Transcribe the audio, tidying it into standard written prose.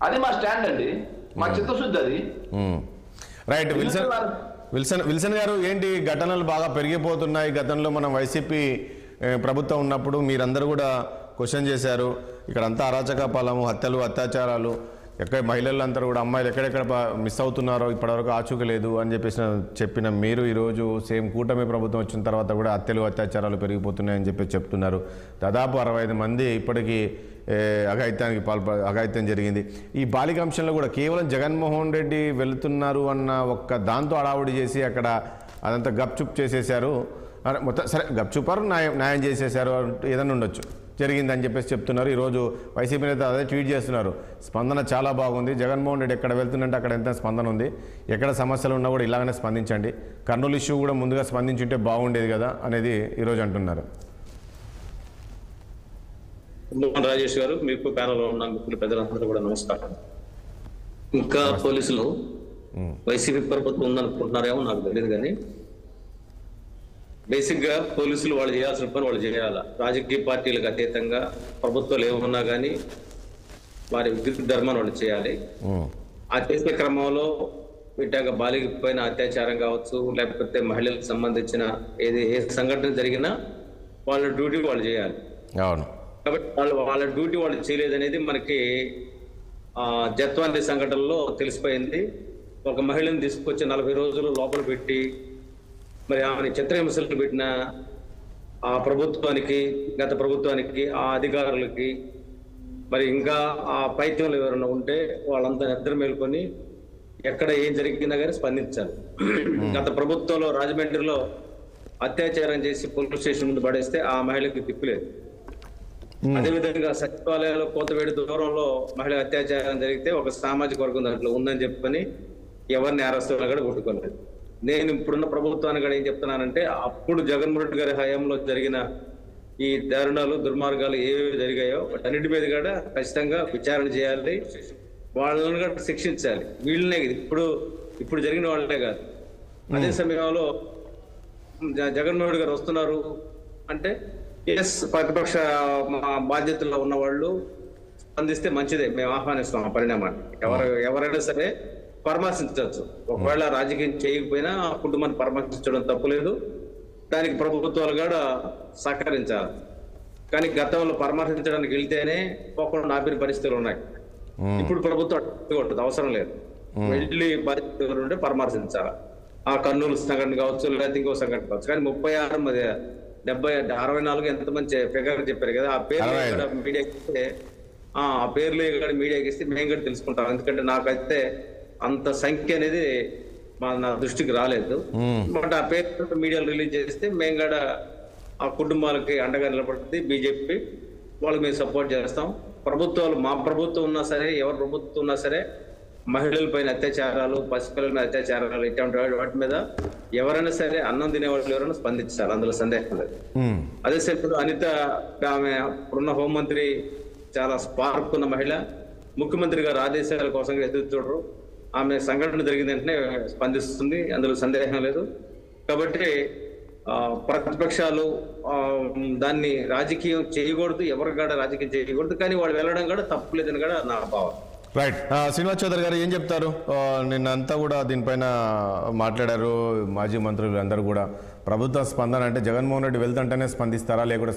అది మా స్టాండ్ అండి, మా చిత్తశుద్ధి అది. రైట్. విల్సన్ గారు, ఏంటి ఘటనలు బాగా పెరిగిపోతున్నాయి. గతంలో మనం వైసీపీ ప్రభుత్వం ఉన్నప్పుడు మీరందరూ కూడా క్వశ్చన్ చేశారు, ఇక్కడ అంతా అరాచక పాలము, హత్యలు, అత్యాచారాలు, ఎక్కడ మహిళలందరూ కూడా అమ్మాయిలు ఎక్కడెక్కడ మిస్ అవుతున్నారో ఇప్పటివరకు ఆచూక లేదు అని చెప్పిన మీరు ఈరోజు సేమ్ కూటమి ప్రభుత్వం వచ్చిన తర్వాత కూడా హత్యలు, అత్యాచారాలు పెరిగిపోతున్నాయని చెప్తున్నారు. దాదాపు 65 మంది ఇప్పటికీ అఘాయిత్యం జరిగింది. ఈ బాలిక అంశంలో కూడా కేవలం జగన్మోహన్ రెడ్డి వెళుతున్నారు అన్న ఒక్క దాంతో అడావుడి చేసి అక్కడ అదంతా గప్చుప్ చేసేశారు. మొత్తం సరే గప్చుపారు, న్యాయం చేసేశారు ఏదన్నా ఉండొచ్చు, జరిగిందని చెప్తున్నారు. ఈరోజు వైసీపీ నేత అదే ట్వీట్ చేస్తున్నారు, స్పందన చాలా బాగుంది, జగన్మోహన్ రెడ్డి ఎక్కడ వెళ్తుందంటే అక్కడ ఎంత స్పందన ఉంది, ఎక్కడ సమస్యలు ఉన్నా కూడా ఇలాగనే స్పందించండి, కర్నూలు ఇష్యూ కూడా ముందుగా స్పందించుంటే బాగుండేది కదా అనేది ఈరోజు అంటున్నారు. రాజేష్ గారు, మీకు ప్యానల్ ఉన్న మిత్రులు పెద్దలందరూ కూడా నమస్కారం. ఇంకా పోలీసులు వైసీపీ ప్రభుత్వం ఉందనుకుంటున్నారేమో నాకు తెలియదు, కానీ బేసిక్ గా పోలీసులు వాళ్ళు చేయాల్సిన పని వాళ్ళు చేయాలి. రాజకీయ పార్టీలకు అతీతంగా ప్రభుత్వాలు ఏమన్నా కానీ వారి విద్యుత్ ధర్మాన్ని వాళ్ళు చేయాలి. ఆ చేసే క్రమంలో వీటిగా బాలిక పైన అత్యాచారం కావచ్చు, లేకపోతే మహిళలకు సంబంధించిన ఏ సంఘటన జరిగినా వాళ్ళ డ్యూటీ వాళ్ళు చేయాలి. కాబట్టి వాళ్ళ డ్యూటీ వాళ్ళు చేయలేదనేది మనకి జత్వాని సంఘటనలో తెలిసిపోయింది. ఒక మహిళను తీసుకొచ్చి 40 రోజులు లోపల పెట్టి మరి ఆమె చిత్రహింసలు పెట్టిన ఆ ప్రభుత్వానికి, గత ప్రభుత్వానికి, ఆ అధికారులకి, మరి ఇంకా ఆ పైత్యంలో ఎవరైనా ఉంటే వాళ్ళంతా నిద్ర మేల్కొని ఎక్కడ ఏం జరిగినా కానీ స్పందించాలి. గత ప్రభుత్వంలో రాజమండ్రిలో అత్యాచారం చేసి పోలీస్ స్టేషన్ ముందు పడేస్తే ఆ మహిళకి తిప్పులేదు. అదేవిధంగా సచివాలయంలో కోతవేడి దూరంలో మహిళ అత్యాచారం జరిగితే ఒక సామాజిక వర్గం దాంట్లో ఉందని చెప్పని ఎవరిని అరెస్టులు కూడా కొట్టుకోలేదు. నేను ఇప్పుడున్న ప్రభుత్వాన్ని కూడా ఏం చెప్తున్నానంటే, అప్పుడు జగన్మోహన్ రెడ్డి గారి హయాంలో జరిగిన ఈ దారుణాలు, దుర్మార్గాలు ఏవేవి జరిగాయో వాటన్నిటి మీద కూడా ఖచ్చితంగా విచారణ చేయాలి, వాళ్ళని కూడా శిక్షించాలి. వీళ్ళనే ఇప్పుడు జరిగిన వాళ్ళనే కాదు. అదే సమయంలో జగన్మోహన్ రెడ్డి గారు వస్తున్నారు అంటే ప్రతిపక్ష బాధ్యతల్లో ఉన్న వాళ్ళు స్పందిస్తే మంచిదే, మేము ఆహ్వానిస్తాం ఆ పరిణామాన్ని. ఎవరైనా సరే పరామర్శించవచ్చు. ఒకవేళ రాజకీయం చేయకపోయినా ఆ కుటుంబాన్ని పరామర్శించడం తప్పులేదు, దానికి ప్రభుత్వాలు కూడా సహకరించాలి. కానీ గతంలో పరామర్శించడానికి వెళ్తేనే పోకుండా ఆపిన పరిస్థితులు ఉన్నాయి. ఇప్పుడు ప్రభుత్వం కొట్టదు, అవసరం లేదు, వెళ్ళి బాధ్యతలు ఉంటే పరామర్శించాలి. ఆ కర్నూలు సంఘటన కావచ్చు, లేకపోతే ఇంకో సంఘటన కావచ్చు. కానీ 36, 70, 64 ఎంత మంచి ఫిగర్ చెప్పారు కదా, ఆ పేర్లు మీడియాకి ఇస్తే, ఆ పేర్లు ఇక్కడ మీడియాకి ఇస్తే మేము కూడా తెలుసుకుంటాం. ఎందుకంటే నాకైతే అంత సంఖ్య అనేది నా దృష్టికి రాలేదు. బట్ ఆ పేరు మీడియాలో రిలీజ్ చేస్తే మేము కూడా ఆ కుటుంబాలకి అండగా నిలబడుతుంది బీజేపీ, వాళ్ళకి మేము సపోర్ట్ చేస్తాం. ప్రభుత్వాలు, మా ప్రభుత్వం ఉన్నా సరే, ఎవరి ప్రభుత్వం ఉన్నా సరే, మహిళలపైన అత్యాచారాలు, పసిపిల్లల మీద అత్యాచారాలు, ఇటువంటి వాటి మీద ఎవరైనా సరే, అన్నం తినేవాళ్ళు ఎవరైనా స్పందించాలి, అందులో సందేహం లేదు. అదే సమయంలో అనిత, ఆమె ఇప్పుడున్న హోంమంత్రి, చాలా స్పార్క్ ఉన్న మహిళ, ముఖ్యమంత్రి గారు ఆదేశాల కోసం ఎదురు చూడరు. ఆమె సంఘటన జరిగిన వెంటనే స్పందిస్తుంది, అందులో సందేహం లేదు. కాబట్టి ప్రతిపక్షాలు దాన్ని రాజకీయం చేయకూడదు, ఎవరు కూడా రాజకీయం చేయకూడదు, కానీ వాళ్ళు వెళ్ళడం కూడా తప్పులేదని కూడా నా భావం. రైట్. శ్రీనివాస్ చౌదరి గారు ఏం చెప్తారు? నిన్నంతా కూడా దీనిపైన మాట్లాడారు మాజీ మంత్రులు అందరూ కూడా. ప్రభుత్వ స్పందన అంటే జగన్మోహన్ రెడ్డి వెళ్తుంటేనే స్పందిస్తారా, లేకుండా